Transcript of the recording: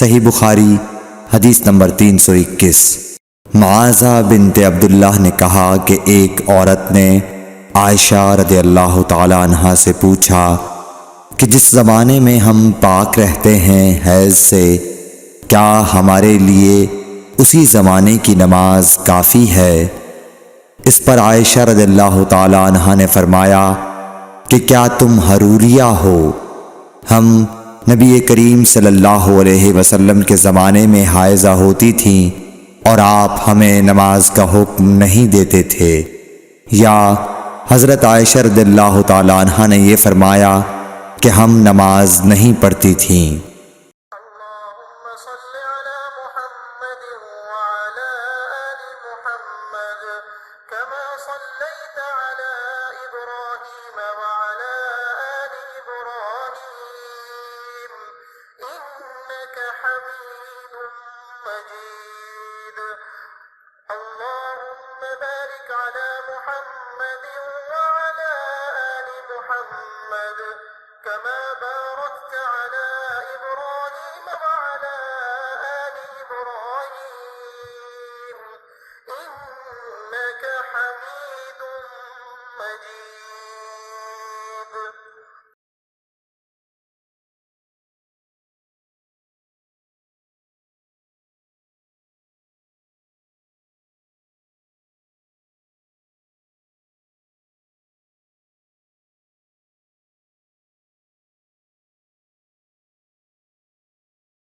सही बुखारी हदीस नंबर 321। मुआज़ा बिनते अब्दुल्लाह ने कहा कि एक औरत ने आयशा रज़ियल्लाहु ताला अन्हा से पूछा कि जिस ज़माने में हम पाक रहते हैं हैज़ से, क्या हमारे लिए उसी ज़माने की नमाज काफ़ी है? इस पर आयशा रज़ियल्लाहु ताला अन्हा ने फरमाया कि क्या तुम हरूरिया हो? हम नबी करीम सल्लल्लाहु अलैहि वसल्लम के ज़माने में हायज़ा होती थीं और आप हमें नमाज का हुक्म नहीं देते थे। या हज़रत आयशा रज़ियल्लाहु ताला अन्हा ने यह फरमाया कि हम नमाज नहीं पढ़ती थीं। اللهم बारिक अला मुहम्मद व अला आलि मुहम्मद कमा बारकत अला इब्राहीम व अला आलि इब्राहीम इन्नका हमीदुम मजीद।